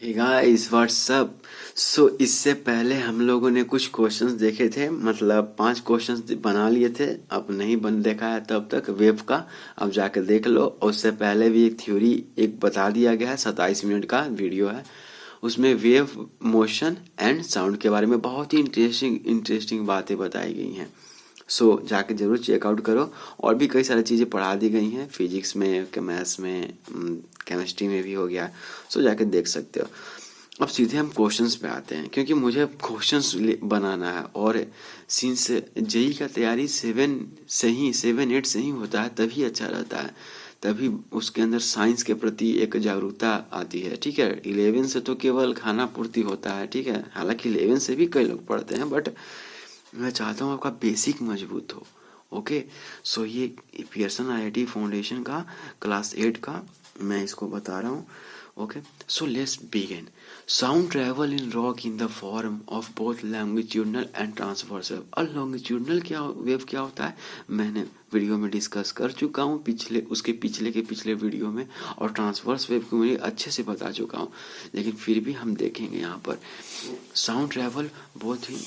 Hey guys what's up. इससे पहले हम लोगों ने कुछ क्वेश्चंस देखे थे, मतलब 5 क्वेश्चंस बना लिए थे। अब नहीं बन देखा है तब तक वेव का, अब जाकर देख लो। और उससे पहले भी एक थ्योरी एक बता दिया गया है, 27 मिनट का वीडियो है। उसमें वेव मोशन एंड साउंड के बारे में बहुत ही इंटरेस्टिंग बातें बताई गई हैं। जाके जरूर चेकआउट करो। और भी कई सारी चीज़ें पढ़ा दी गई हैं, फिजिक्स में, मैथ्स में, केमिस्ट्री में भी हो गया। जाके देख सकते हो। अब सीधे हम क्वेश्चंस पे आते हैं, क्योंकि मुझे क्वेश्चंस बनाना है। और सिंस जेई का तैयारी 7 से 8 से ही होता है, तभी अच्छा रहता है। तभी उसके अंदर साइंस के प्रति एक जागरूकता आती है। ठीक है, 11 से तो केवल खाना पूर्ति होता है। ठीक है, हालांकि 11 से भी कई लोग पढ़ते हैं, बट मैं चाहता हूँ आपका बेसिक मजबूत हो। ओके। ये पियर्सन आईआईटी फाउंडेशन का क्लास 8 का मैं इसको बता रहा हूँ। Okay, let's begin. Sound travel in rock in the form of both longitudinal and transverse wave. और लॉन्गिट्यूडनल क्या वेव क्या होता है, मैंने वीडियो में डिस्कस कर चुका हूँ, पिछले के पिछले वीडियो में। और ट्रांसवर्स वेव को मैं अच्छे से बता चुका हूँ, लेकिन फिर भी हम देखेंगे यहाँ पर। साउंड ट्रेवल बहुत ही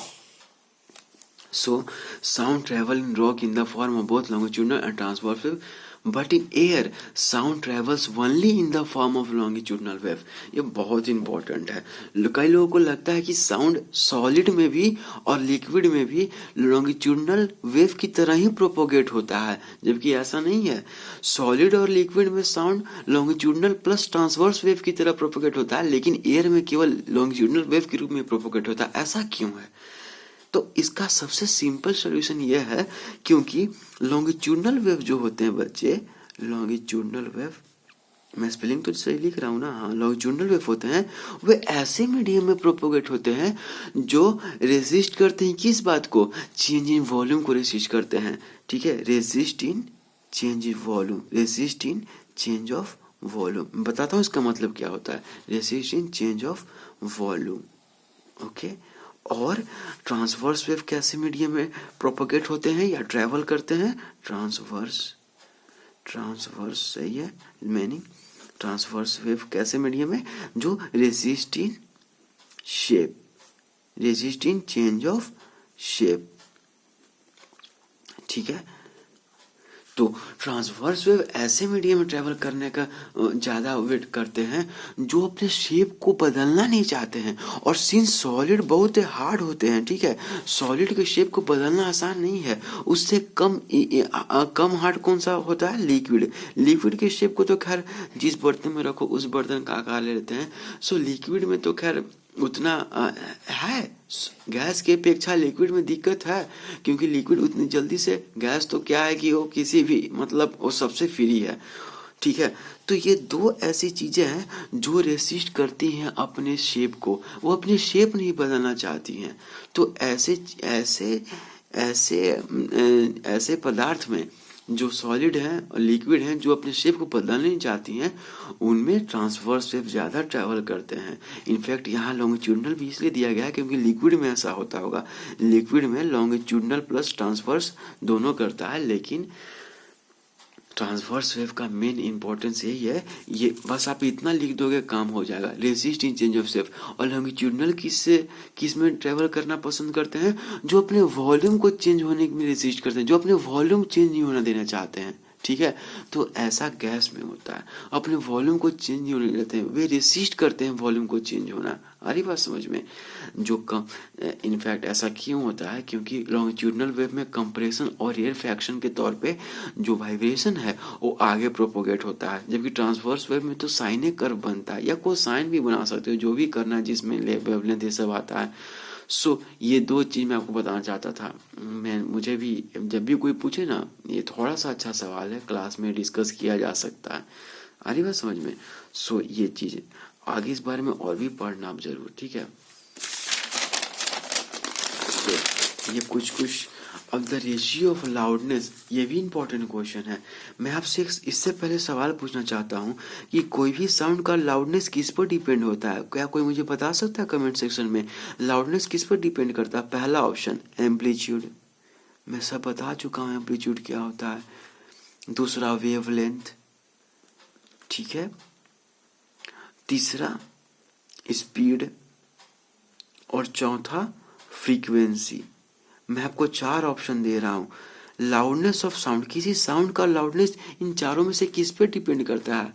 sound travel in rock in the form of both longitudinal and transverse wave, but in air sound travels only in the form of longitudinal wave। ये बहुत इंपॉर्टेंट है। कई लोगों को लगता है कि साउंड सॉलिड में भी और लिक्विड में भी लॉन्गिट्यूडनल वेव की तरह ही प्रोपोगेट होता है, जबकि ऐसा नहीं है। सॉलिड और लिक्विड में sound longitudinal plus transverse wave की तरह प्रोपोगेट होता है, लेकिन एयर में केवल लॉन्गिट्यूडनल वेव के रूप में प्रोपोगेट होता है। ऐसा क्यों है? तो इसका सबसे सिंपल सॉल्यूशन यह है, क्योंकि लॉन्गिट्यूडनल वेव जो होते हैं बच्चे, लॉन्गिट्यूडनल वेव, मैं स्पेलिंग तो सही लिख रहा हूँ ना? हाँ, लॉन्गिट्यूडनल वेव होते हैं, वे ऐसे मीडियम में प्रोपोगेट होते हैं जो रेजिस्ट करते हैं किस बात को? चेंज इन वॉल्यूम को रेजिस्ट करते हैं। ठीक है, resist in change in volume, resist in change of volume. बताता हूँ इसका मतलब क्या होता है, resist in change of volume. Okay. और ट्रांसवर्स वेव कैसे मीडियम में प्रोपोगेट होते हैं या ट्रेवल करते हैं? ट्रांसवर्स सही है मीनिंग। ट्रांसवर्स वेव कैसे मीडियम में? जो resist in shape, resist in change of shape. ठीक है, तो ट्रांसवर्स वेव ऐसे मीडियम में ट्रेवल करने का ज़्यादा वेट करते हैं जो अपने शेप को बदलना नहीं चाहते हैं। और सिंस सॉलिड बहुत हार्ड होते हैं, ठीक है, सॉलिड के शेप को बदलना आसान नहीं है। उससे कम हार्ड कौन सा होता है? लिक्विड। लिक्विड के शेप को तो खैर जिस बर्तन में रखो उस बर्तन का आकार ले लेते हैं। लिक्विड में तो खैर उतना है, गैस की अपेक्षा लिक्विड में दिक्कत है, क्योंकि लिक्विड उतनी जल्दी से, गैस तो क्या है कि वो किसी भी, मतलब वो सबसे फ्री है। ठीक है, तो ये दो ऐसी चीजें हैं जो रेसिस्ट करती हैं अपने शेप को, वो अपने शेप नहीं बदलना चाहती हैं। तो ऐसे ऐसे ऐसे ऐसे पदार्थ में जो सॉलिड हैं और लिक्विड हैं, जो अपने शेप को बदलना नहीं चाहती हैं, उनमें ट्रांसवर्स वेव ज़्यादा ट्रैवल करते हैं। इनफैक्ट यहाँ लॉन्गिट्यूडनल भी इसलिए दिया गया है क्योंकि लिक्विड में ऐसा होता होगा। लिक्विड में लॉन्गिट्यूडनल प्लस ट्रांसवर्स दोनों करता है, लेकिन ट्रांसवर्स वेव का मेन इंपॉर्टेंस यही है। ये बस आप इतना लिख दोगे काम हो जाएगा, resist in change of shape. और लॉन्गिट्यूडनल किस में ट्रेवल करना पसंद करते हैं? जो अपने वॉल्यूम को चेंज होने में रेसिस्ट करते हैं, जो अपने वॉल्यूम चेंज नहीं होना देना चाहते हैं। ठीक है, तो ऐसा गैस में होता है, अपने वॉल्यूम को चेंज नहीं होने देते हैं, वे रेसिस्ट करते हैं वॉल्यूम को चेंज होना। आ रही बात समझ में? जो कम इनफैक्ट ऐसा क्यों होता है? क्योंकि लॉन्गिट्यूडनल वेव में कंप्रेशन और एयर फ्रैक्शन के तौर पे जो वाइब्रेशन है वो आगे प्रोपोगेट होता है, जबकि ट्रांसवर्स वेव में तो साइने कर्व बनता है, या कोई साइन भी बना सकते हो, जो भी करना है जिसमें वेवलेंथ ये सब आता है। ये दो चीज मैं आपको बताना चाहता था। मुझे भी जब भी कोई पूछे ना, ये थोड़ा सा अच्छा सवाल है, क्लास में डिस्कस किया जा सकता है। आ रही बात समझ में? ये चीज आगे इस बारे में और भी पढ़ना आप जरूर। ठीक है, ये कुछ अब द रेशियो ऑफ लाउडनेस, ये भी इंपॉर्टेंट क्वेश्चन है। मैं आपसे इससे पहले सवाल पूछना चाहता हूँ कि कोई भी साउंड का लाउडनेस किस पर डिपेंड होता है? क्या कोई मुझे बता सकता है कमेंट सेक्शन में? लाउडनेस किस पर डिपेंड करता है? पहला ऑप्शन एम्पलीट्यूड, मैं सब बता चुका हूँ एम्पलीट्यूड क्या होता है। दूसरा वेवलेंथ, ठीक है। तीसरा स्पीड और चौथा फ्रीक्वेंसी। मैं आपको 4 ऑप्शन दे रहा हूं। लाउडनेस ऑफ साउंड, किसी साउंड का लाउडनेस इन चारों में से किस पे डिपेंड करता है,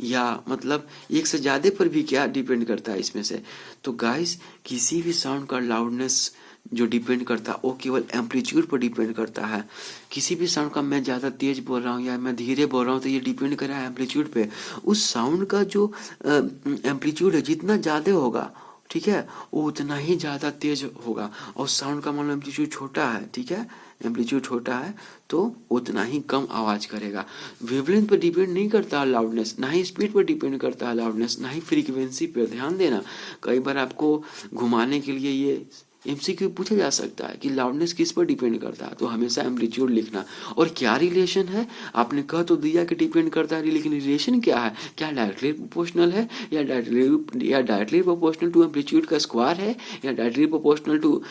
या मतलब एक से ज्यादा पर भी क्या डिपेंड करता है इसमें से। तो गाइस, किसी भी साउंड का लाउडनेस जो डिपेंड करता है वो केवल एम्पलीट्यूड पर डिपेंड करता है। किसी भी साउंड का मैं ज्यादा तेज बोल रहा हूँ या मैं धीरे बोल रहा हूँ तो ये डिपेंड कर रहा है एम्पलीट्यूड पे। उस साउंड का जो एम्पलीट्यूड है जितना ज्यादा होगा, ठीक है, वो उतना ही ज्यादा तेज होगा। और साउंड का मान लो एम्पलीट्यूड छोटा है, ठीक है, एम्पलीट्यूड छोटा है तो उतना ही कम आवाज करेगा। वेवलेंथ पर डिपेंड नहीं करता लाउडनेस, ना ही स्पीड पर डिपेंड करता है लाउडनेस, ना ही फ्रीक्वेंसी पर। ध्यान देना, कई बार आपको घुमाने के लिए ये एमसीक्यू पूछा जा सकता है कि लाउडनेस किस पर डिपेंड करता है, तो हमेशा एम्पलीट्यूड लिखना। और क्या रिलेशन है, आपने कह तो दिया कि डिपेंड करता है, लेकिन रिलेशन क्या है, क्या डायरेक्टली प्रोपोर्शनल है या डायरेक्टली प्रोपोर्शनल टू एम्पलीट्यूड का स्क्वायर है, या डायरेक्टली प्रोपोर्शनल टू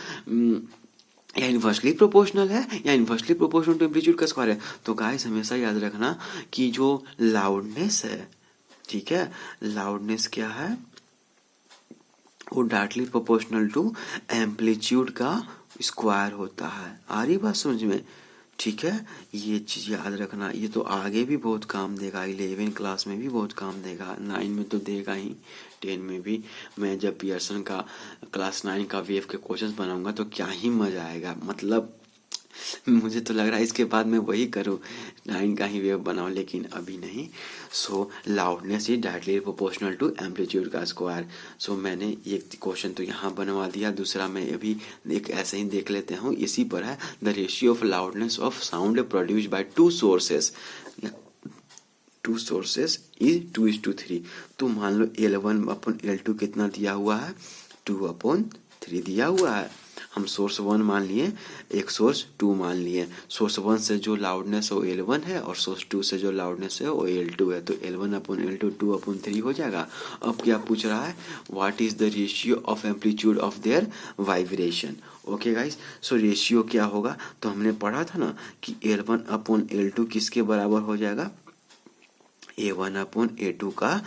या इनवर्सली प्रोपोर्शनल है, या इनवर्सली प्रोपोर्शनल टू एम्पलीट्यूड का स्क्वायर है। तो गाइस हमेशा याद रखना कि जो लाउडनेस है, ठीक है, लाउडनेस क्या है, वो डायरेक्टली प्रोपोर्शनल टू एम्पलीट्यूड का स्क्वायर होता है। आ रही बात समझ में, ठीक है, ये चीज याद रखना। ये तो आगे भी बहुत काम देगा, 11 क्लास में भी बहुत काम देगा, 9 में तो देगा ही, 10 में भी। मैं जब पियर्सन का क्लास 9 का वेव के क्वेश्चंस बनाऊंगा तो क्या ही मजा आएगा। मतलब मुझे तो लग रहा है इसके बाद मैं वही करूँ, 9 का ही वेव बनाऊं, लेकिन अभी नहीं। So loudness is directly proportional to amplitude का स्क्वायर। सो मैंने एक क्वेश्चन तो यहाँ बनवा दिया, दूसरा मैं अभी एक ऐसे ही देख लेते हूँ, इसी पर है। The ratio of loudness of sound produced by two sources is 2:3। तो मान लो L1/L2 कितना दिया हुआ है, 2/3 दिया हुआ है। हम सोर्स 1 मान लिए, एक सोर्स 2 मान लिए। सोर्स 1 से जो लाउडनेस है वो L1 है और सोर्स 2 से जो लाउडनेस है वो L2 है। तो L1/L2 2/3 हो जाएगा। अब क्या पूछ रहा है, what is the ratio of amplitude of their vibration. Okay guys, so ratio क्या होगा, तो हमने पढ़ा था ना कि L1/L2 किसके बराबर हो जाएगा, A1/A2 का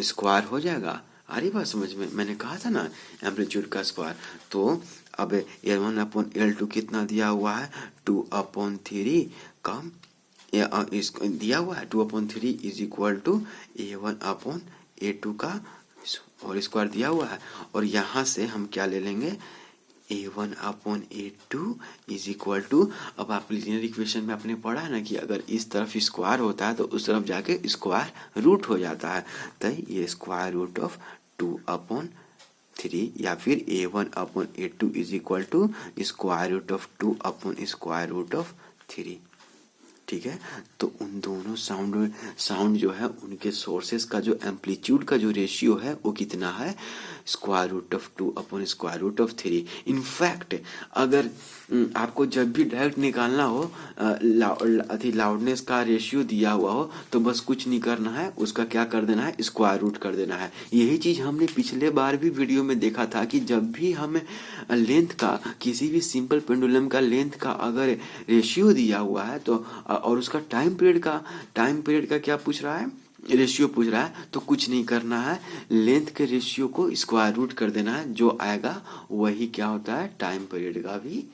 स्क्वायर हो जाएगा। आ रही बात समझ में, मैंने कहा था ना एम्पलीट्यूड का स्क्वायर। तो अब L1/L2 कितना दिया हुआ है, 2/3 कम दिया हुआ है, 2/3 इज इक्वल टू A1/A2 का और स्क्वायर दिया हुआ है। और यहाँ से हम क्या ले लेंगे, A1/A2 इज इक्वल टू, अब आप लीनियर इक्वेशन में आपने पढ़ा है ना कि अगर इस तरफ स्क्वायर होता है तो उस तरफ जाके स्क्वायर रूट हो जाता है। तो ये स्क्वायर रूट ऑफ 2/3 या फिर A1/A2 is equal to square root of 2/3। ठीक है, तो उन दोनों साउंड जो है उनके सोर्सेस का जो एम्पलीट्यूड का जो रेशियो है वो कितना है, स्क्वायर रूट ऑफ 2/3। इनफैक्ट अगर आपको जब भी डायरेक्ट निकालना हो, लाउडनेस का रेशियो दिया हुआ हो, तो बस कुछ नहीं करना है, उसका क्या कर देना है, स्क्वायर रूट कर देना है। यही चीज हमने पिछले बार भी वीडियो में देखा था कि जब भी हमें लेंथ का, किसी भी सिंपल पेंडुलम का लेंथ का अगर रेशियो दिया हुआ है तो और उसका टाइम पीरियड का क्या पूछ रहा है, रेशियो पूछ रहा है, तो कुछ नहीं करना है, लेंथ के रेशियो को स्क्वायर रूट कर देना है, जो आएगा वही क्या होता है, टाइम पीरियड का भी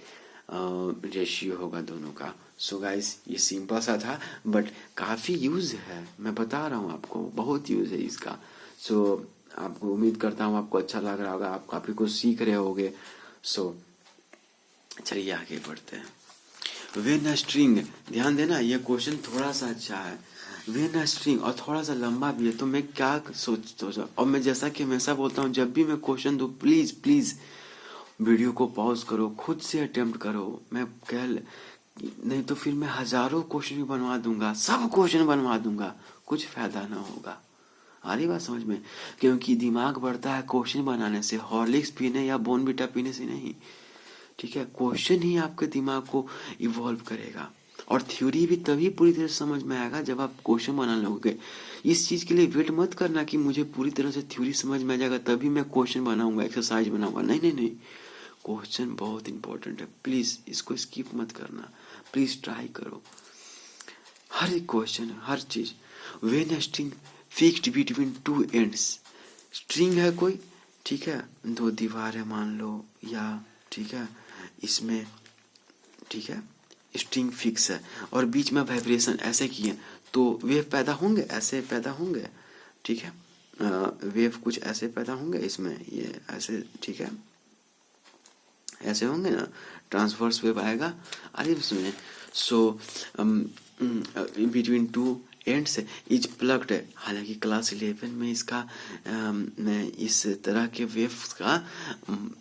रेशियो होगा दोनों का। सो गाइस, ये सिंपल सा था बट काफी यूज है, मैं बता रहा हूँ आपको, बहुत यूज है इसका। सो आपको उम्मीद करता हूँ आपको अच्छा लग रहा होगा, आप काफी कुछ सीख रहे होगे। सो चलिए आगे बढ़ते हैं। वेन स्ट्रिंग, ध्यान देना ये क्वेश्चन थोड़ा सा अच्छा है। वेन स्ट्रिंग और थोड़ा सा लंबा भी है, तो मैं क्या सोचा, और मैं जैसा कि हमेशा बोलता हूँ जब भी मैं क्वेश्चन दूं प्लीज वीडियो को पॉज करो, खुद से अटेम्प्ट करो। मैं नहीं तो फिर मैं हजारों क्वेश्चन भी बनवा दूंगा, सब क्वेश्चन बनवा दूंगा, कुछ फायदा ना होगा। आ रही बात समझ में, क्योंकि दिमाग बढ़ता है क्वेश्चन बनाने से, हॉर्लिक्स पीने या बोर्नविटा पीने से नहीं। ठीक है, क्वेश्चन ही आपके दिमाग को इवॉल्व करेगा, और थ्योरी भी तभी पूरी तरह से समझ में आएगा जब आप क्वेश्चन बना लोगे। इस चीज के लिए वेट मत करना कि मुझे पूरी तरह से थ्योरी समझ में आ जाएगा तभी मैं क्वेश्चन बनाऊंगा, एक्सरसाइज बनाऊंगा। नहीं, क्वेश्चन बहुत इंपॉर्टेंट है, प्लीज इसको स्किप मत करना, प्लीज ट्राई करो हर एक क्वेश्चन, हर चीज। When string fixed between two ends, string है कोई, ठीक है, दो दीवार है मान लो, या ठीक है इसमें, ठीक है स्ट्रिंग फिक्स है और बीच में वाइब्रेशन ऐसे किए तो वेव पैदा होंगे, ऐसे पैदा होंगे, ठीक है, वेव कुछ ऐसे पैदा होंगे इसमें, ये ऐसे, ठीक है ऐसे होंगे ना, ट्रांसवर्स वेव आएगा। अरे इसमें so between two ends is plugged है। हालांकि क्लास 11 में इसका इस तरह के वेव्स का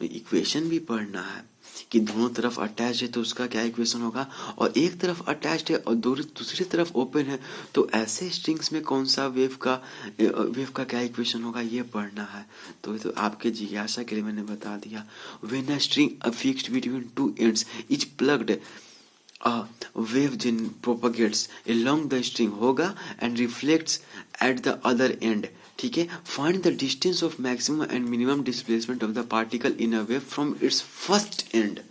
इक्वेशन भी पढ़ना है कि दोनों तरफ अटैच है तो उसका क्या इक्वेशन होगा, और एक तरफ अटैच्ड है और दूसरी तरफ ओपन है तो ऐसे स्ट्रिंग्स में कौन सा वेव का क्या इक्वेशन होगा ये पढ़ना है। तो आपके जिज्ञासा के लिए मैंने बता दिया। When a string fixed between two ends is plugged a wave propagates along the string होगा and reflects at the other end, ठीक है। find the distance of maximum and minimum displacement of the particle in a wave from its first end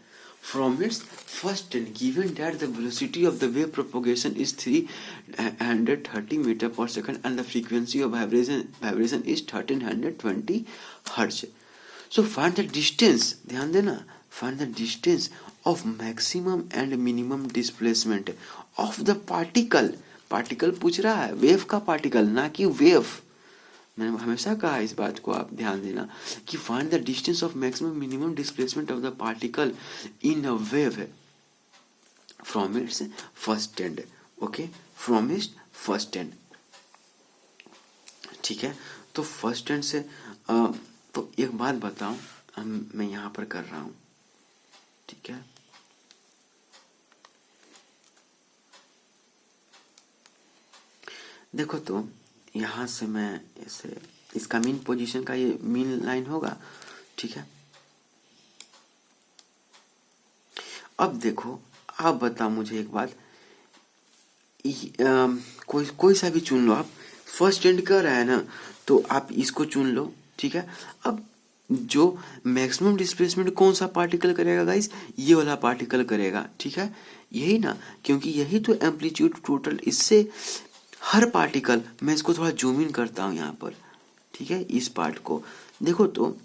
given that the velocity of the wave propagation is 330 meter per second and the frequency of vibration is 1320 hertz. So find the distance, ध्यान देना, find the distance of maximum and minimum displacement of the particle पूछ रहा है, wave का particle ना कि wave. मैंने हमेशा कहा इस बात को आप ध्यान देना कि find the distance of maximum minimum displacement of the particle in a wave from its first and, okay, from its first and, ठीक है। तो फर्स्ट एंड से तो एक बात बताऊं, मैं यहां पर कर रहा हूं, ठीक है, देखो तो यहां से मैं ऐसे इसका मीन पोजीशन का ये मीन लाइन होगा, ठीक है। अब देखो आप बताओ मुझे एक बात, कोई सा भी चुन लो आप, फर्स्ट एंड कर रहा है ना तो आप इसको चुन लो, ठीक है। अब जो मैक्सिमम डिस्प्लेसमेंट कौन सा पार्टिकल करेगा गाइस, ये वाला पार्टिकल करेगा, ठीक है, यही ना, क्योंकि यही तो एम्पलीट्यूड टोटल, इससे हर पार्टिकल, मैं इसको थोड़ा जूम इन करता हूं यहां पर, ठीक है, इस पार्ट को देखो तो,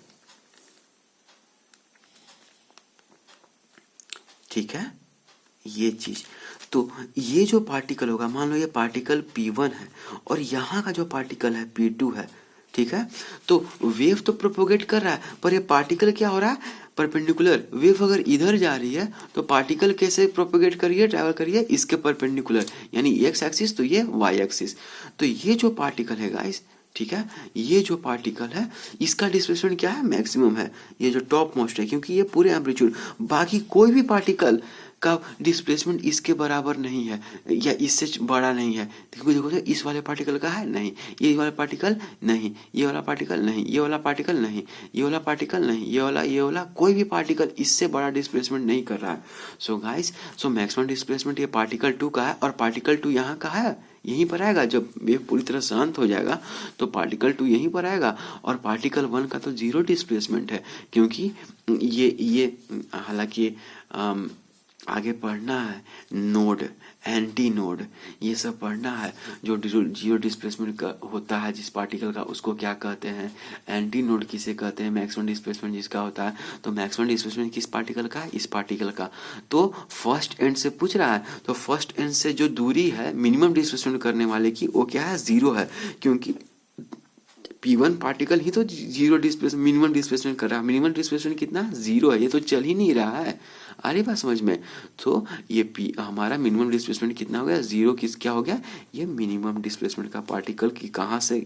ठीक है, ये चीज, तो ये जो पार्टिकल होगा, मान लो ये पार्टिकल P1 है और यहाँ का जो पार्टिकल है P2 है, ठीक है, तो वेव तो प्रोपोगेट कर रहा है पर ये पार्टिकल क्या हो रहा है, परपेंडिकुलर। वेव अगर इधर जा रही है तो पार्टिकल कैसे प्रोपोगेट करिए, ट्रैवल करिए, इसके परपेंडिकुलर, यानी एक्स एक्सिस तो ये वाई एक्सिस। तो ये जो पार्टिकल है गाइस, ठीक है, ये जो पार्टिकल है इसका डिस्प्लेसमेंट क्या है, मैक्सिमम है, ये जो टॉप मोस्ट है, क्योंकि ये पूरे एम्पलीट्यूड, बाकी कोई भी पार्टिकल का डिस्प्लेसमेंट इसके बराबर नहीं है या इससे बड़ा नहीं है। देखो तो इस वाले पार्टिकल का है नहीं, ये वाला पार्टिकल नहीं, ये वाला पार्टिकल नहीं, ये वाला पार्टिकल नहीं, ये वाला पार्टिकल नहीं, ये वाला कोई भी पार्टिकल इससे बड़ा डिस्प्लेसमेंट नहीं कर रहा है। So guys, so maximum displacement ये पार्टिकल 2 का है और पार्टिकल 2 यहाँ का है, यहीं पर आएगा। जब वेव पूरी तरह शांत हो जाएगा तो पार्टिकल 2 यहीं पर आएगा और पार्टिकल 1 का तो जीरो डिस्प्लेसमेंट है, क्योंकि ये हालांकि आगे पढ़ना है, नोड, एंटी नोड, ये सब पढ़ना है। जो जीरो डिस्प्लेसमेंट का होता है जिस पार्टिकल का, उसको क्या कहते हैं, एंटी नोड किसे कहते हैं। मैक्सिमम डिस्प्लेसमेंट जिसका होता है, तो मैक्सिमम डिस्प्लेसमेंट किस पार्टिकल का है, इस पार्टिकल का। तो फर्स्ट एंड से पूछ रहा है, तो फर्स्ट एंड से जो दूरी है मिनिमम डिस्प्लेसमेंट करने वाले की, वो क्या है, जीरो है, क्योंकि P1 पार्टिकल ही तो जीरो डिस्प्लेसमेंट, मिनिमम डिस्प्लेसमेंट कर रहा है। मिनिमम डिस्प्लेसमेंट कितना, जीरो है, ये तो चल ही नहीं रहा है। आ रही बात समझ में। तो ये हमारा मिनिमम डिस्प्लेसमेंट कितना हो गया, जीरो। किस क्या हो गया, ये मिनिमम डिस्प्लेसमेंट का पार्टिकल की कहाँ से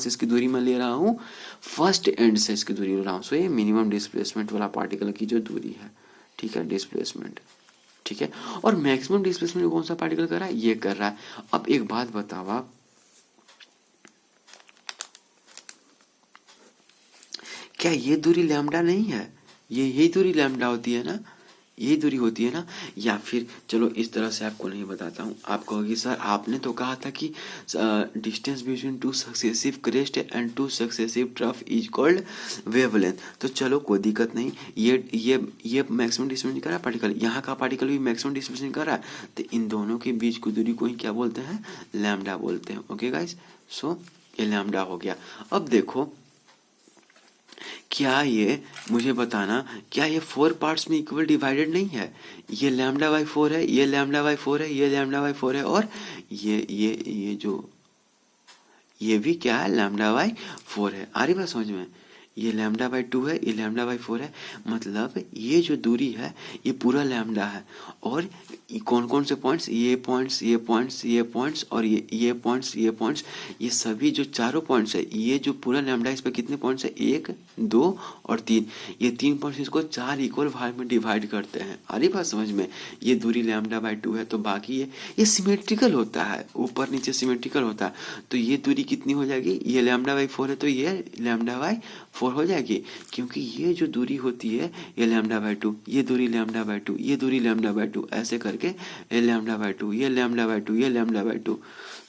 इसकी दूरी मैं ले रहा हूँ, फर्स्ट एंड से इसकी दूरी ले रहा हूँ। सो ये मिनिमम डिस्प्लेसमेंट वाला पार्टिकल की जो दूरी है, ठीक है, डिस्प्लेसमेंट, ठीक है। और मैक्सिमम डिस्प्लेसमेंट कौन सा पार्टिकल कर रहा है, ये कर रहा है। अब एक बात बताओ आप, क्या ये दूरी लैम्डा नहीं है, यही दूरी लैम्डा होती है ना, यही दूरी होती है ना। या फिर चलो इस तरह से आपको नहीं बताता हूँ, आप कहोगे सर आपने तो कहा था कि distance between two successive crest and two successive trough is called wavelength. तो चलो कोई दिक्कत नहीं, ये मैक्सिमम डिस्प्लेसमेंट कर रहा है पार्टिकल, यहाँ का पार्टिकल भी मैक्सिमम डिस्प्लेसमेंट कर रहा है, तो इन दोनों के बीच की दूरी को ही क्या बोलते हैं, लैम्डा बोलते हैं। ओके गाइस, सो ये लैम्डा हो गया। अब देखो क्या ये मुझे बताना, क्या ये 4 पार्ट्स में इक्वल डिवाइडेड नहीं है? ये लैम्डा बाई 4 है, ये लैम्डा बाई 4 है, ये लैम्डा बाई 4 है, और ये जो ये भी क्या है, लैम्डा बाई 4 है। आ रही बात समझ में? ये लैम्डा बाई 2 है, ये लैम्डा बाई 4 है, मतलब ये जो दूरी है ये पूरा लैम्डा है। और कौन कौन से पॉइंट्स, ये पॉइंट्स, ये पॉइंट्स, ये पॉइंट्स और ये पॉइंट्स, ये पॉइंट्स, ये सभी जो चारों पॉइंट्स है, ये जो पूरा लैम्डा है इस पर कितने पॉइंट्स है, 1, 2 और 3। ये 3 पॉइंट्स इसको 4 इक्वल भाग में डिवाइड करते हैं। आ रही बात समझ में? ये दूरी लैम्डा बाई 2 है, तो बाकी ये सिमेट्रिकल होता है, ऊपर नीचे सिमेट्रिकल होता है। तो ये दूरी कितनी हो जाएगी, ये लैम्डा बाई 4 है तो ये लैम्डा बाई 4 हो जाएगी, क्योंकि ये जो दूरी होती है ये लैम्डा बाई 2, ये दूरी लैम्डा बाई 2, ये दूरी लैम्डा बाई 2, ऐसे करके ये लैम्डा बाई 2, ये लैम्डा बाई 2, ये लैम्डा बाई 2,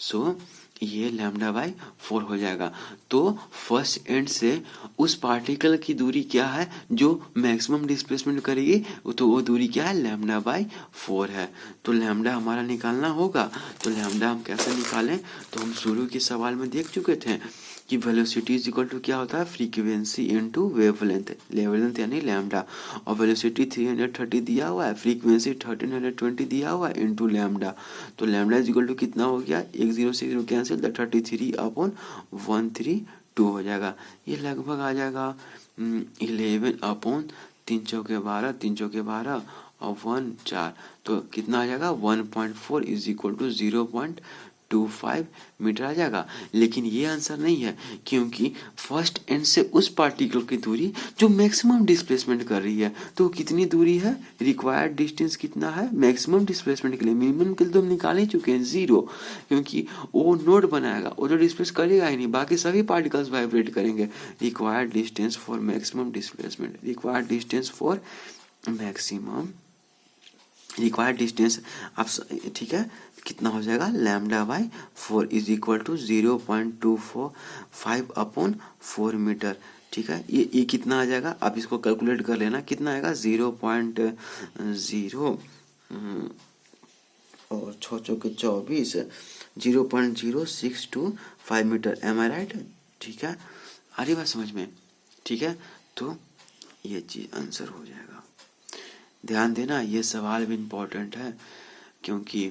सो ये लैम्डा बाई 4 हो जाएगा। तो फर्स्ट एंड से उस पार्टिकल की दूरी क्या है जो मैक्सिमम डिस्प्लेसमेंट करेगी, तो वो दूरी क्या है, लैम्डा बाई 4 है। तो लैम्डा हमारा निकालना होगा। तो लैम्डा हम कैसे निकालें, तो हम शुरू के सवाल में देख चुके थे कि वेलोसिटी इज इक्वल टू क्या होता है, फ्रीक्वेंसी इनटू वेवलेंथ, वेवलेंथ यानी लैम्डा, और वेलोसिटी 330 दिया हुआ है, फ्रीक्वेंसी 1320 दिया हुआ है, इनटू लैम्डा। तो लैम्डा इज इक्वल टू कितना हो गया, 1 0 से 0 कैंसिल, 33 अपॉन 132 हो जाएगा। ये लगभग आ जाएगा 11 अपॉन 3 चौके 12, 3 चौके 12 और 1 4, तो कितना आ जाएगा 1.4 इज इक्वल टू 0.25 मीटर आ जाएगा। लेकिन ये आंसर नहीं है, क्योंकि फर्स्ट एंड से उस पार्टिकल की दूरी जो मैक्सिमम डिस्प्लेसमेंट कर रही है, तो कितनी दूरी है, रिक्वायर्ड डिस्टेंस कितना है मैक्सिमम डिस्प्लेसमेंट के लिए, मिनिमम के लिए तो हम निकाल ही चुके हैं 0, क्योंकि वो नोड बनाएगा, वो तो डिस्प्लेस करेगा ही नहीं, बाकी सभी पार्टिकल्स वाइब्रेट करेंगे। Required distance for maximum displacement, required distance for maximum, required distance आप ठीक है, कितना हो जाएगा, lambda by 4 is equal to 0.245 upon 4 metre. ठीक है, ये कितना आ जाएगा, आप इसको कैलकुलेट कर लेना, कितना आएगा 0.0 और 6 चौके 24, 0.0625 मीटर। एम आई राइट? ठीक है, आ रही बात समझ में? ठीक है, तो ये चीज आंसर हो जाएगा। ध्यान देना, ये सवाल भी इम्पोर्टेंट है, क्योंकि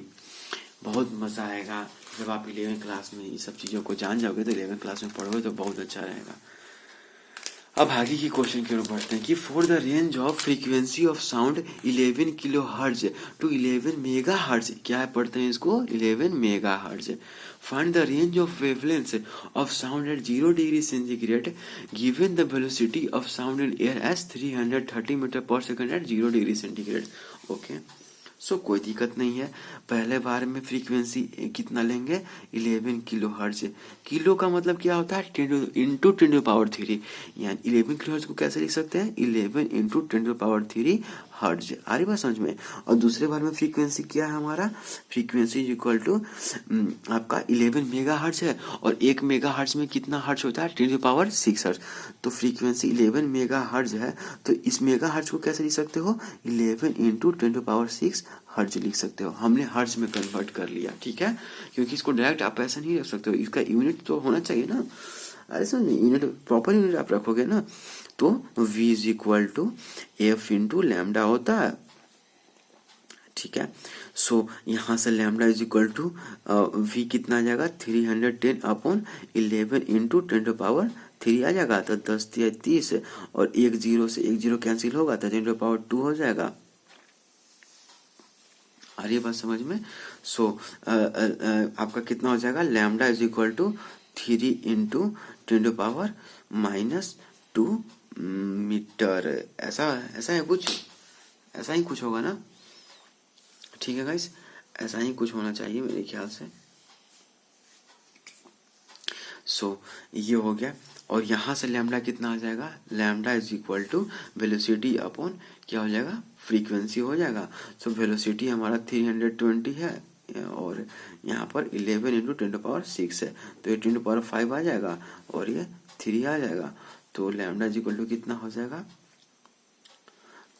बहुत मज़ा आएगा जब आप 11 क्लास में ये सब चीज़ों को जान जाओगे, तो 11 क्लास में पढ़ोगे तो बहुत अच्छा रहेगा। अब आगे की क्वेश्चन की ओर बढ़ते हैं कि for the range of frequency of sound 11 kilohertz to 11 megahertz, क्या पढ़ते हैं इसको, 11 megahertz. Find the range of wavelength of sound at 0 degree centigrade given the velocity of sound in air as 330 metre per second at 0 degree centigrade. Okay, so कोई दिक्कत नहीं है। पहले बार में फ्रीक्वेंसी कितना लेंगे, 11 किलो हर्ट्ज। किलो का मतलब क्या होता है, 10 इंटू 10⁻3, यानी 11 किलो हर्ट्ज को कैसे लिख सकते हैं, 11 इंटू 10⁻3 हर्ट्ज। आ रही बात समझ में? और दूसरे बार में फ्रीक्वेंसी क्या है हमारा, फ्रीक्वेंसी इक्वल टू आपका 11 मेगा हर्ट्ज है, और 1 मेगा हर्ट्ज में कितना हर्ट्ज होता है, 10⁻6 हर्ट्ज। तो फ्रीक्वेंसी 11 मेगा हर्ट्ज है, तो इस मेगा हर्ट्ज को कैसे लिख सकते हो, 11 इंटू 10⁻6 हर्ट्ज लिख सकते हो। हमने हर्ट्ज में कन्वर्ट कर लिया, ठीक है, क्योंकि इसको डायरेक्ट आप ऐसा नहीं रख सकते हो, इसका यूनिट तो होना चाहिए ना। अरे सर यूनिट, प्रॉपर यूनिट आप रखोगे ना, तो v is equal to F into lambda होता है। ठीक है, सो यहाँ से lambda is equal to v कितना आ जाएगा, 310 अपॉन 11 इंटू 10⁻3 आ जाएगा, तो 10 × 30, और 1 0 से 1 0 कैंसिल होगा, तो 10⁻2 हो जाएगा। आ रही है बात समझ में? सो आपका कितना हो जाएगा, lambda is equal to 3 into 10⁻⁻2 metre. ऐसा है कुछ, ऐसा ही कुछ होगा ना, ठीक है गाइस, ऐसा ही कुछ होना चाहिए मेरे ख्याल से। सो ये हो गया, और यहाँ से लैम्डा कितना आ जाएगा, lambda is equal to velocity upon क्या हो जाएगा, फ्रीक्वेंसी हो जाएगा। सो वेलोसिटी हमारा 320 है, और यहाँ पर 11 इंटू 10⁻6 है, तो ये 10⁻5 आ जाएगा, और ये 3 आ जाएगा। तो लैम्डा इज इक्वल टू कितना हो जाएगा,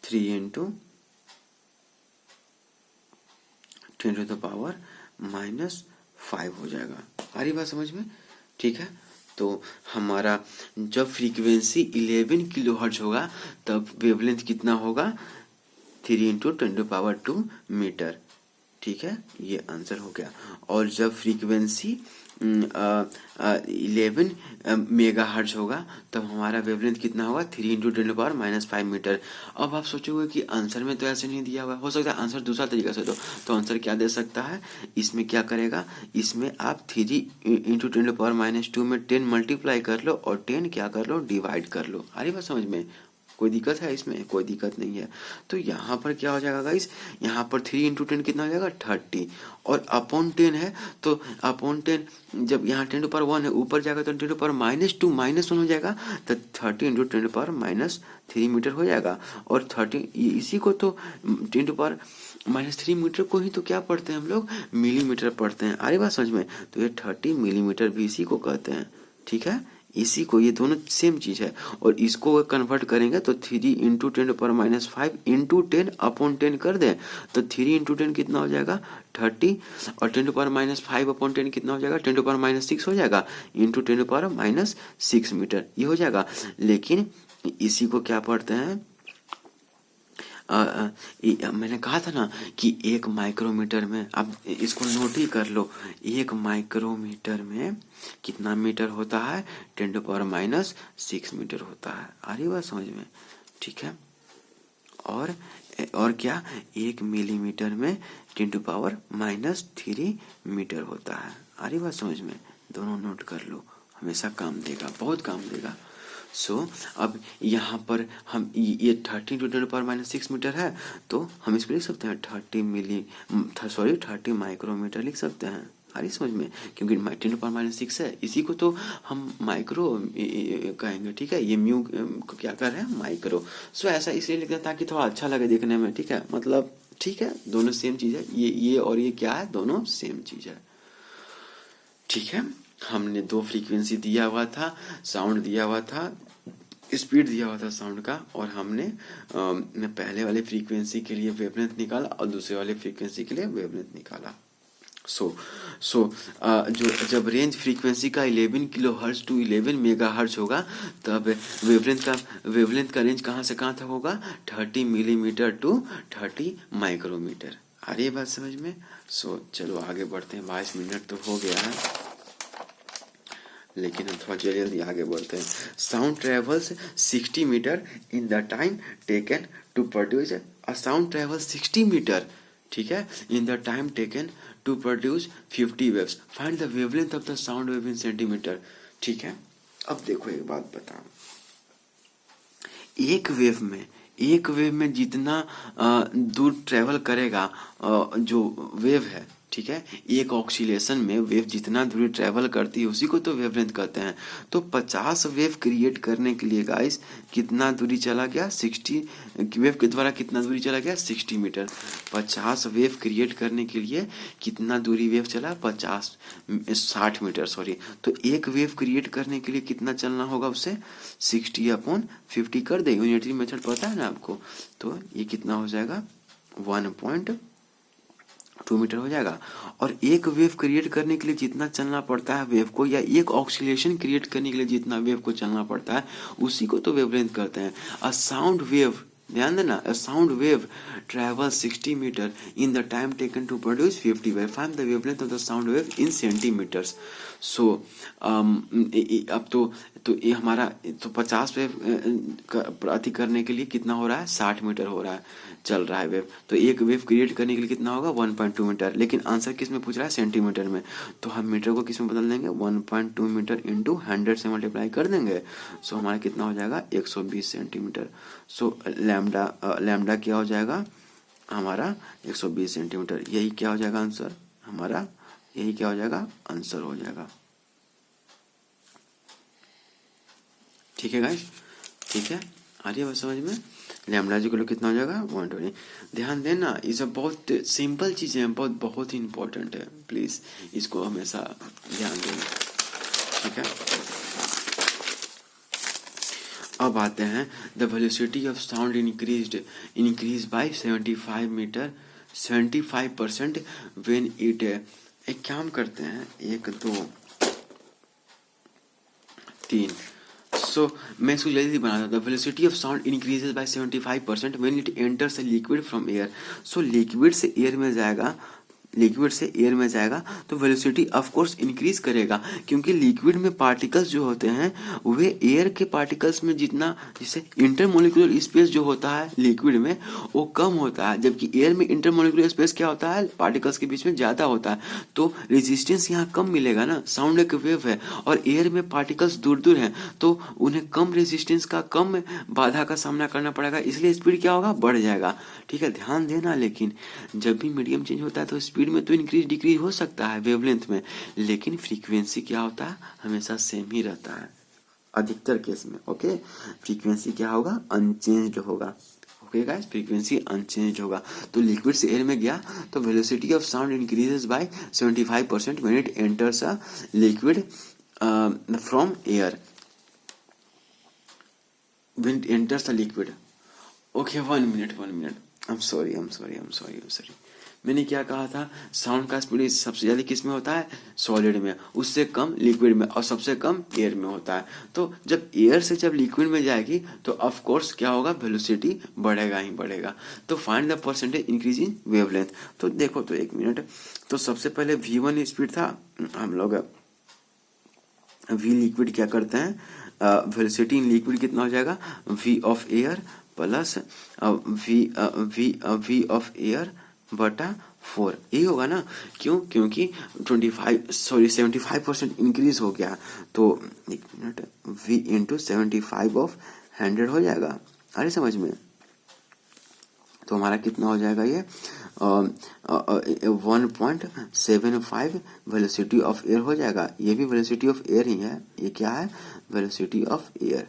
3 इंटू 10⁻⁻5 हो जाएगा। आ रही बात समझ में? ठीक है, तो हमारा जब फ्रीक्वेंसी 11 किलोहर्ट्ज होगा तब वेवलेंथ कितना होगा, 3 इंटू 10⁻² मीटर। ठीक है, ये आंसर हो गया। और जब फ्रीक्वेंसी 11 मेगा हर्ट्ज होगा तब हमारा वेवलेंथ कितना होगा, 3 इंटू 10⁻⁵ मीटर। अब आप सोचोगे कि आंसर में तो ऐसे नहीं दिया हुआ है, हो सकता है आंसर दूसरा तरीका से दो, तो आंसर क्या दे सकता है, इसमें क्या करेगा, इसमें आप 3 इंटू 10⁻² में 10 मल्टीप्लाई कर लो और 10 क्या कर लो, डिवाइड कर लो। आ रही बात समझ में, कोई दिक्कत है इसमें, कोई दिक्कत नहीं है। तो यहाँ पर क्या हो जाएगा गाइस, यहाँ पर 3 इंटू 10 कितना हो जाएगा, 30, और अपॉन 10 है तो अपॉन 10 जब यहाँ 10⁻1 है ऊपर जाएगा तो 10⁻² -1 हो जाएगा, तो 30 इंटू 10⁻³ मीटर हो जाएगा। और 30 इसी को तो 10⁻³ मीटर को ही तो क्या पढ़ते हैं हम लोग, मिलीमीटर पढ़ते हैं। आ रही बात समझ में, तो ये 30 मिलीमीटर भी इसी को कहते हैं। ठीक है, इसी को, ये दोनों सेम चीज है। और इसको कन्वर्ट करेंगे तो 3 इंटू 10⁻⁵ इंटू 10 अपॉन 10 कर दें तो 3 इंटू 10 कितना हो जाएगा, 30, और 10⁻⁵ अपॉन 10 कितना हो जाएगा, 10⁻�6 हो जाएगा, इंटू 10⁻�6 मीटर, ये हो जाएगा। लेकिन इसी को क्या पढ़ते हैं, मैंने कहा था ना कि 1 माइक्रोमीटर में, अब इसको नोट ही कर लो, 1 माइक्रोमीटर में कितना मीटर होता है, 10⁻�6 मीटर होता है। आ रही बात समझ में, ठीक है। और क्या, 1 मिलीमीटर में 10⁻³ मीटर होता है। आ रही बात समझ में, दोनों नोट कर लो, हमेशा काम देगा, बहुत काम देगा। अब यहाँ पर हम ये 30 इंटू 10⁻�6 मीटर है, तो हम इसको लिख सकते हैं 30 माइक्रोमीटर लिख सकते हैं। आ रही समझ में, क्योंकि 10⁻�6 है, इसी को तो हम माइक्रो कहेंगे। ठीक है, ये म्यू को क्या कर रहे हैं, माइक्रो। ऐसा इसलिए लिखते हैं ताकि थोड़ा अच्छा लगे देखने में। ठीक है, मतलब ठीक है, दोनों सेम चीज है, ये और ये क्या है, दोनों सेम चीज है। ठीक है, हमने 2 फ्रीक्वेंसी दिया हुआ था, साउंड दिया हुआ था, स्पीड दिया हुआ था साउंड का, और हमने पहले वाले फ्रीक्वेंसी के लिए वेवलेंथ निकाला और दूसरे वाले फ्रीक्वेंसी के लिए वेवलेंथ निकाला। जो जब रेंज फ्रीक्वेंसी का 11 किलोहर्ट्ज टू 11 मेगाहर्ट्ज होगा तब वेवलेंथ का रेंज कहाँ से कहाँ तक होगा, 30 मिलीमीटर टू 30 माइक्रोमीटर। आ रही है बात समझ में। चलो आगे बढ़ते हैं, 22 मिनट तो हो गया है, लेकिन हम थोड़ा जल्दी आगे बढ़ते हैं। Sound travels 60 metre in the time taken to produce a sound travels 60 metre, ठीक है, in the time taken to produce 50 waves, find the wavelength of the sound wave in centimetre. ठीक है, अब देखो एक बात बताओ, एक वेव में जितना दूर ट्रेवल करेगा जो वेव है, ठीक है, एक ऑक्सीलेशन में वेव जितना दूरी ट्रेवल करती है उसी को तो वेवलेंथ कहते हैं। तो 50 वेव क्रिएट करने के लिए गाइस कितना दूरी चला गया, 60 वेव के द्वारा कितना दूरी चला गया, 60 मीटर। 50 वेव क्रिएट करने के लिए कितना दूरी वेव चला, 60 मीटर, सॉरी। तो एक वेव क्रिएट करने के लिए कितना चलना होगा उसे, 60/50 कर दे, यूनिटरी मेथड पता है ना आपको। तो ये कितना हो जाएगा, 1.2 मीटर हो जाएगा। और एक वेव क्रिएट करने के लिए जितना चलना पड़ता है वेव को, या एक ऑक्सीलेशन क्रिएट करने के लिए जितना वेव को चलना पड़ता है उसी को तो वेवलेंथ कहते हैं। अ साउंड वेव, ध्यान देना, a sound wave travel 60 metre in the time taken to produce 50 wave, find the wavelength of the sound wave in centimetres. अब तो ये हमारा तो 50 वेव अति करने के लिए कितना हो रहा है, 60 मीटर हो रहा है, चल रहा है वेव। तो एक वेव क्रिएट करने के लिए कितना होगा, 1.2 मीटर। लेकिन आंसर किस में पूछ रहा है, सेंटीमीटर में। तो हम मीटर को किस में बदल देंगे, 1.2 मीटर इंटू 100 से मल्टीप्लाई कर देंगे। हमारा कितना हो जाएगा, 120 सेंटीमीटर। लैम्डा क्या हो जाएगा हमारा, 120 सेंटीमीटर। यही क्या हो जाएगा आंसर हमारा, यही क्या हो जाएगा, आंसर हो जाएगा। ठीक है गाइस, ठीक है, आ रही है बात समझ में। लैम्डा जी को कितना हो जाएगा, 120। ध्यान देना, ये सब बहुत सिंपल चीजें हैं, बहुत ही इंपॉर्टेंट है, प्लीज इसको हमेशा ध्यान देना। ठीक है, अब आते हैं, the velocity of sound increase by 75% when it. एक काम करते हैं, 1 2 3। सो मैं इसको जल्दी बना देता हूँ। Velocity of sound increases by 75% when it enters a liquid from air. So liquid से एयर में जाएगा, लिक्विड से एयर में जाएगा तो वेलोसिटी ऑफ कोर्स इंक्रीज करेगा, क्योंकि लिक्विड में पार्टिकल्स जो होते हैं वे एयर के पार्टिकल्स में जितना, जैसे इंटरमोलिकुलर स्पेस जो होता है लिक्विड में वो कम होता है, जबकि एयर में इंटरमोलिकुलर स्पेस क्या होता है, पार्टिकल्स के बीच में ज्यादा होता है। तो रेजिस्टेंस यहाँ कम मिलेगा ना, साउंड एक वेव है और एयर में पार्टिकल्स दूर दूर हैं तो उन्हें कम रेजिस्टेंस का, कम बाधा का सामना करना पड़ेगा, इसलिए स्पीड क्या होगा, बढ़ जाएगा। ठीक है, ध्यान देना। लेकिन जब भी मीडियम चेंज होता है तो स्पीड में तो इंक्रीज डिक्रीज हो सकता है वेवलेंथ में, लेकिन फ्रीक्वेंसी क्या होता है, हमेशा सेम ही रहता है अधिकतर केस में। ओके, फ्रीक्वेंसी क्या होगा, अनचेंज्ड होगा। ओके गाइस, फ्रीक्वेंसी अनचेंज्ड होगा। तो लिक्विड से एयर में गया तो velocity of sound increases by 75% when it enters a liquid from air, when it enters a liquid. Okay, 1 minute, I am sorry. मैंने क्या कहा था, साउंड का स्पीड सबसे ज्यादा किस में होता है, सॉलिड में, उससे कम लिक्विड में और सबसे कम एयर में होता है। तो जब एयर से जब लिक्विड में जाएगी तो ऑफ कोर्स क्या होगा, वेलोसिटी बढ़ेगा ही बढ़ेगा। तो find the percentage increase in wavelength. तो देखो, तो 1 मिनट, तो सबसे पहले v1 स्पीड था, हम लोग v लिक्विड क्या करते हैं, वेलोसिटी इन लिक्विड कितना हो जाएगा, v of air plus v of air बटा 4, यही होगा ना। क्यों, क्योंकि 75% इंक्रीज हो गया, तो 1 मिनट, v इंटू 75 ऑफ 100 हो जाएगा। अरे समझ में, तो हमारा कितना हो जाएगा ये 1.75 वेलोसिटी ऑफ एयर हो जाएगा। ये भी वेलोसिटी ऑफ एयर ही है, ये क्या है, वेलोसिटी ऑफ एयर।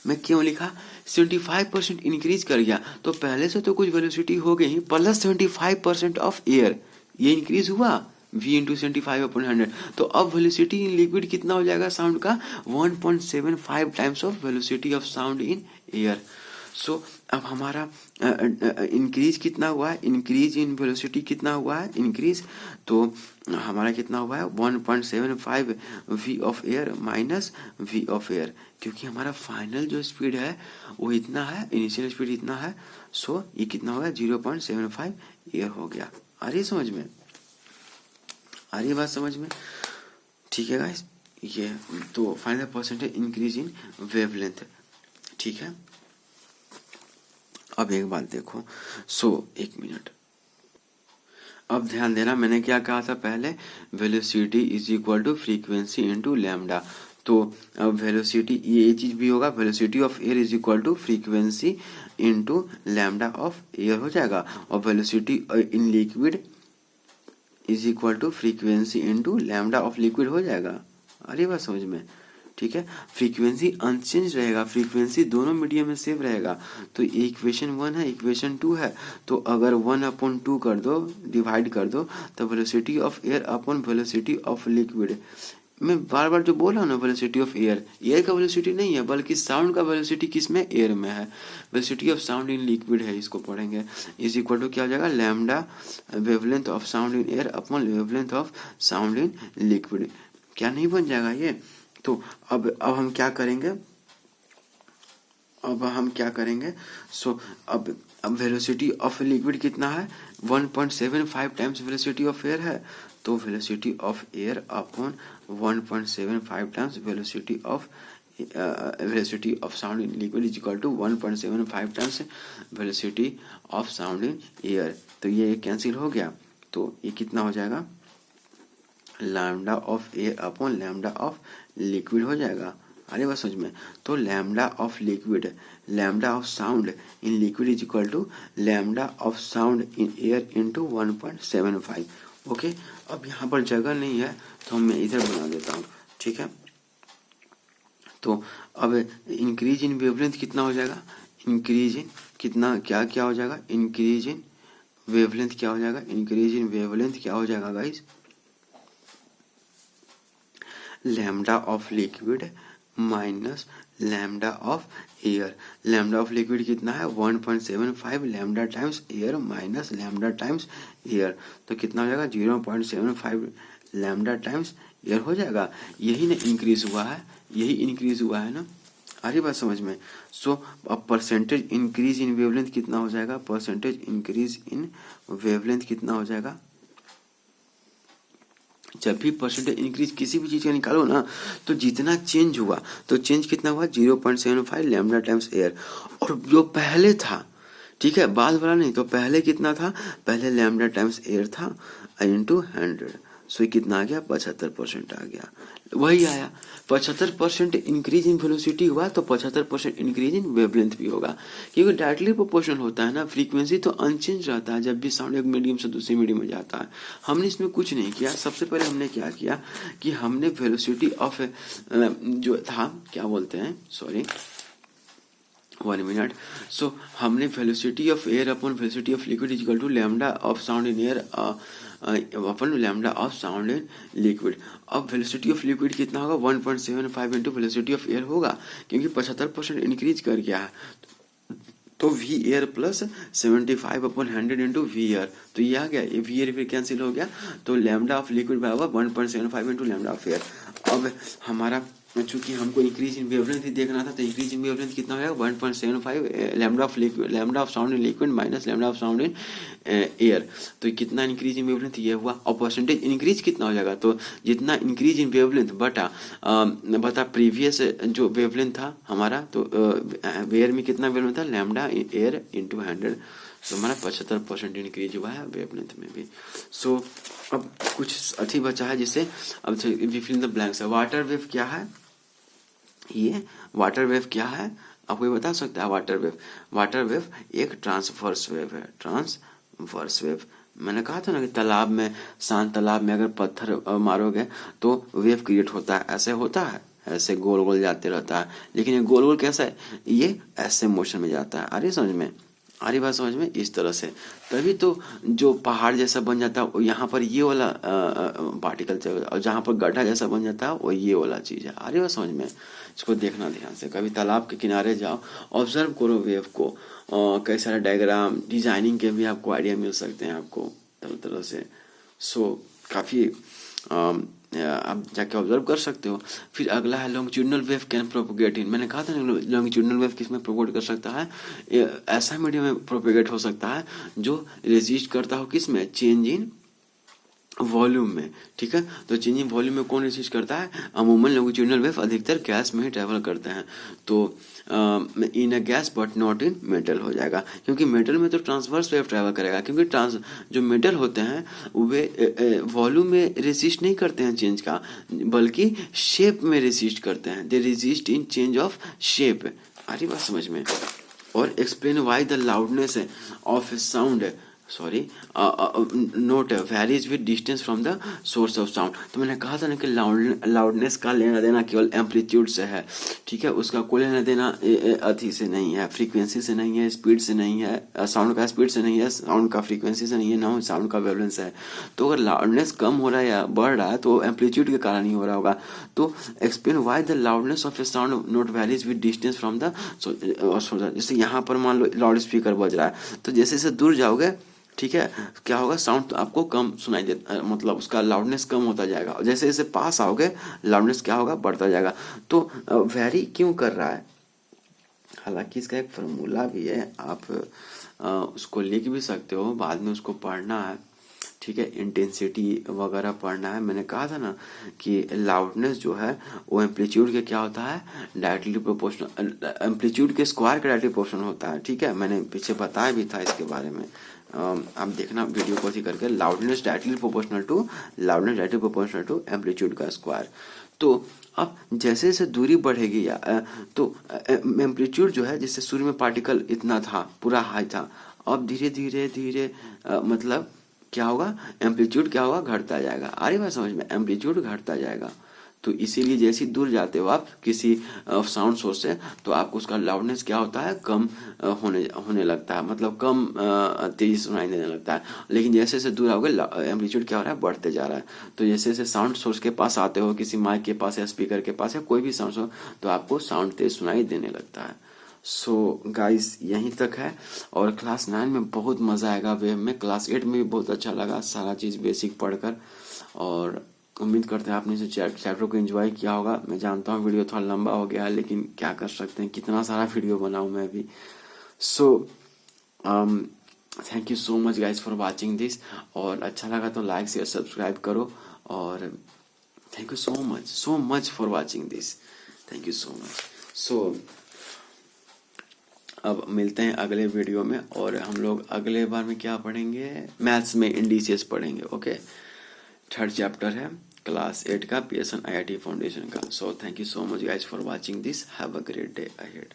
मैं क्यों लिखा, 75% इंक्रीज कर गया तो पहले से तो कुछ वेलोसिटी हो गई प्लस 75% ऑफ एयर, ये इंक्रीज हुआ v इंटू 75/100। तो अब वेलोसिटी इन लिक्विड कितना हो जाएगा साउंड का, 1.75 times of velocity of sound in air. So अब हमारा इंक्रीज कितना हुआ है, इंक्रीज इन वेलोसिटी कितना हुआ है, इंक्रीज, तो हमारा कितना हुआ है 1.75 v of air minus v of air, क्योंकि हमारा फाइनल जो स्पीड है वो इतना है, इनिशियल स्पीड इतना है। सो ये कितना हो गया, 0.75 एयर हो गया। आ रही समझ में, आ रही बात समझ में, ठीक है गाइस। ये तो final percentage increase in wavelength, ठीक है। अब एक बात देखो, सो 1 मिनट, अब ध्यान देना, मैंने क्या कहा था पहले, velocity is equal to frequency into lambda. तो अब वेलोसिटी, ये चीज भी होगा, velocity of air is equal to frequency into lambda of air हो जाएगा, और velocity in liquid is equal to frequency into lambda of liquid हो जाएगा। अरे बात समझ में, ठीक है। फ्रीक्वेंसी अनचेंज रहेगा, फ्रीक्वेंसी दोनों मीडियम में सेम रहेगा। तो इक्वेशन 1 है, इक्वेशन 2 है, तो अगर 1/2 कर दो, डिवाइड कर दो, तो velocity of air upon velocity of liquid, मैं बार बार जो बोल रहा हूँ ना, वेलोसिटी ऑफ एयर, एयर का वेलोसिटी नहीं है बल्कि साउंड का वेलोसिटी किस में, एयर में है। Velocity of sound in liquid है, इसको पढ़ेंगे, इज इक्वल टू क्या हो जाएगा, lambda wavelength of sound in air upon wavelength of sound in liquid. क्या नहीं बन जाएगा ये। तो अब हम क्या करेंगे, सो अब वेलोसिटी ऑफ लिक्विड कितना है, 1.75 टाइम्स वेलोसिटी ऑफ एयर है, तो velocity of air upon 1.75 times velocity of sound in liquid is equal to 1.75 times velocity of sound in air. तो ये कैंसिल हो गया, तो ये कितना हो जाएगा, lambda of air upon lambda of liquid हो जाएगा। अरे बस समझ में, तो lambda of liquid, lambda of sound in liquid is equal to lambda of sound in air into 1.75। Okay, अब यहाँ पर जगह नहीं है तो मैं इधर बना देता हूँ, ठीक है। तो अब इंक्रीज इन वेवलेंथ कितना हो जाएगा, इंक्रीज इन कितना, क्या क्या हो जाएगा, इंक्रीज इन वेवलेंथ क्या हो जाएगा, इंक्रीज इन वेवलेंथ क्या हो जाएगा guys, lambda of liquid minus lambda of air. Lambda of liquid कितना है, 1.75 lambda times air minus lambda times air, तो कितना हो जाएगा 0.75 लैम्डा टाइम्स एयर हो जाएगा। यही ना इंक्रीज हुआ है, यही इंक्रीज हुआ है ना, आ रही बात समझ में। सो अब परसेंटेज इंक्रीज इन वेवलेंथ कितना हो जाएगा, परसेंटेज इंक्रीज इन वेवलेंथ कितना हो जाएगा। जब भी परसेंटेज इंक्रीज किसी भी चीज का निकालो ना, तो जितना चेंज हुआ, तो चेंज कितना हुआ 0.75 लैम्डा टाइम्स एयर। और जो पहले था, ठीक है, बाद वाला नहीं, तो पहले कितना था, पहले लैम्डा टाइम्स एयर था इंटू 100। सो कितना आ गया, 75% आ गया। वही आया, 75% इंक्रीज इन वेलोसिटी हुआ तो 75% इंक्रीज इन वेवलेंथ भी होगा, क्योंकि डायरेक्टली प्रोपोर्शनल होता है ना। फ्रीक्वेंसी तो अनचेंज रहता है जब भी साउंड एक मीडियम से दूसरे मीडियम में जाता है। हमने इसमें कुछ नहीं किया। सबसे पहले हमने क्या किया कि हमने वेलोसिटी ऑफ जो था, क्या बोलते हैं, सॉरी 1 मिनट। सो हमने velocity of air upon velocity of liquid equal to lambda of sound in air upon lambda of sound in liquid. अब वेलोसिटी ऑफ लिक्विड कितना होगा, 1.75 इंटू वेलोसिटी ऑफ एयर होगा, क्योंकि 75% इंक्रीज कर गया है। तो V air plus 75 upon 100 into V air, तो ये आ गया, ये वी एयर फिर कैंसिल हो गया, तो लैम्डा ऑफ लिक्विड बराबर 1.75 इंटू लैम्डा ऑफ एयर। अब हमारा चूंकि हमको इंक्रीज इन वेवलेंथ ही देखना था, तो इंक्रीज इन वेवलेंथ कितना हो जाएगा, 1.75 lambda of liquid, lambda of sound in liquid minus lambda of sound in air. तो कितना इंक्रीज इन वेवलेंथ ये हुआ, और परसेंटेज इंक्रीज कितना हो जाएगा, तो जितना इंक्रीज इन वेवलेंथ बता प्रीवियस जो वेवलेंथ था हमारा, तो एयर में कितना वेवलेंथ था, लैम्डा एयर इंटू 100। तो हमारा 75% इंक्रीज हुआ है वेवलेंथ में भी। सो अब कुछ अथी बचा है, जिससे अब we fill in the blanks. Water wave क्या है, ये वाटर वेव क्या है, आपको ये बता सकता है। वाटर वेव एक ट्रांसवर्स वेव है, ट्रांसवर्स वेव। मैंने कहा था ना कि तालाब में, शांत तालाब में अगर पत्थर मारोगे तो वेव क्रिएट होता है, ऐसे होता है, ऐसे गोल गोल जाते रहता है। लेकिन ये गोल गोल कैसा है, ये ऐसे मोशन में जाता है। आ रही समझ में, आ रही बात समझ में, इस तरह से। तभी तो जो पहाड़ जैसा बन जाता है, यहाँ पर ये वाला पार्टिकल चलेगा, और जहाँ पर गड्ढा जैसा बन जाता है वो ये वाला चीज है। आ रही बात समझ में, इसको देखना ध्यान से। कभी तालाब के किनारे जाओ, ऑब्जर्व करो वेव को, कई सारे डायग्राम डिजाइनिंग के भी आपको आइडिया मिल सकते हैं आपको तरह तरह से। सो काफी आप जाके ऑब्जर्व कर सकते हो। फिर अगला है लॉन्गिट्यूडनल वेव कैन प्रोपोगेट इन। मैंने कहा था ना लॉन्गिट्यूडनल वेव किसमें प्रोपोगेट कर सकता है, ऐसा मीडियम में प्रोपोगेट हो सकता है जो रेजिस्ट करता हो किसमें, चेंज इन वॉल्यूम में। ठीक है, तो चेंज इन वॉल्यूम में कौन रेजिस्ट करता है, अमूमन लॉन्गिट्यूडनल वेव अधिकतर गैस में ही ट्रेवल करते हैं। तो in a gas but not in metal हो जाएगा, क्योंकि मेटल में तो ट्रांसवर्स वेव ट्रेवल करेगा, क्योंकि जो मेटल होते हैं वे वॉल्यूम में रेजिस्ट नहीं करते हैं चेंज का, बल्कि शेप में रेजिस्ट करते हैं। They resist in change of shape. आ रही बात समझ में। और explain why the loudness of sound, sorry not varies with distance from the source of sound. तो मैंने कहा था ना कि लाउडनेस का लेना देना केवल एम्पलीट्यूड से है। ठीक है, उसका कोई लेना देना अथी से नहीं है, फ्रीक्वेंसी से नहीं है, स्पीड से नहीं है, साउंड का स्पीड से नहीं है, साउंड का फ्रीक्वेंसी से नहीं है, ना साउंड का वेवलेंस है। तो अगर लाउडनेस कम हो रहा है या बढ़ रहा है तो एम्पलीट्यूड के कारण ही हो रहा होगा। तो explain why the loudness of A sound note varies with distance from the, जैसे यहाँ पर मान लो लाउड स्पीकर बज रहा है, तो जैसे जैसे दूर जाओगे, ठीक है, क्या होगा, साउंड तो आपको कम सुनाई देता, मतलब उसका लाउडनेस कम होता जाएगा। और जैसे जैसे पास आओगे लाउडनेस क्या होगा, बढ़ता जाएगा। तो वेरी क्यों कर रहा है, हालांकि इसका एक फॉर्मूला भी है, आप उसको लिख भी सकते हो, बाद में उसको पढ़ना है। ठीक है, इंटेंसिटी वगैरह पढ़ना है। मैंने कहा था ना कि लाउडनेस जो है वो एम्पलीट्यूड के क्या होता है, डायरेक्टली प्रोपोर्शनल, एम्पलीट्यूड के स्क्वायर के डायरेक्टली प्रोपोर्शनल होता है। ठीक है, मैंने पीछे बताया भी था इसके बारे में, आप देखना वीडियो को करके। Loudness directly proportional to amplitude का स्क्वायर। तो अब जैसे जैसे दूरी बढ़ेगी या तो एम्पलीट्यूड जो है, जिससे सूर्य में पार्टिकल इतना था, पूरा हाई था, अब धीरे धीरे धीरे मतलब क्या होगा, एम्पलीट्यूड क्या होगा, घटता जाएगा। आ रही बात समझ में, एम्पलीट्यूड घटता जाएगा। तो इसीलिए जैसे दूर जाते हो आप किसी साउंड सोर्स से, तो आपको उसका लाउडनेस क्या होता है, कम होने लगता है, मतलब कम तेजी सुनाई देने लगता है। लेकिन जैसे जैसे दूर आओगे एम्पलीट्यूड क्या हो रहा है, बढ़ते जा रहा है। तो जैसे जैसे साउंड सोर्स के पास आते हो, किसी माइक के पास या स्पीकर के पास या कोई भी साउंड सोर्स, तो आपको साउंड तेज सुनाई देने लगता है। सो गाइस यहीं तक है, और क्लास 9 में बहुत मजा आएगा वेव में, क्लास 8 में भी बहुत अच्छा लगा सारा चीज बेसिक पढ़कर। और उम्मीद करते हैं आपने इस चैप्टर को एंजॉय किया होगा। मैं जानता हूँ वीडियो थोड़ा लंबा हो गया है, लेकिन क्या कर सकते हैं, कितना सारा वीडियो बनाऊँ मैं भी। So thank you so much guys for watching this. और अच्छा लगा तो लाइक शेयर सब्सक्राइब करो। और thank you so much for watching this. Thank you so much. So अब मिलते हैं अगले वीडियो में, और हम लोग अगले बार में क्या पढ़ेंगे, मैथ्स में इंडिसेस पढ़ेंगे। ओके, थर्ड चैप्टर है क्लास 8 का, पीएसएन आईआईटी फाउंडेशन का। सो thank you so much guys for watching this. Have a great day ahead.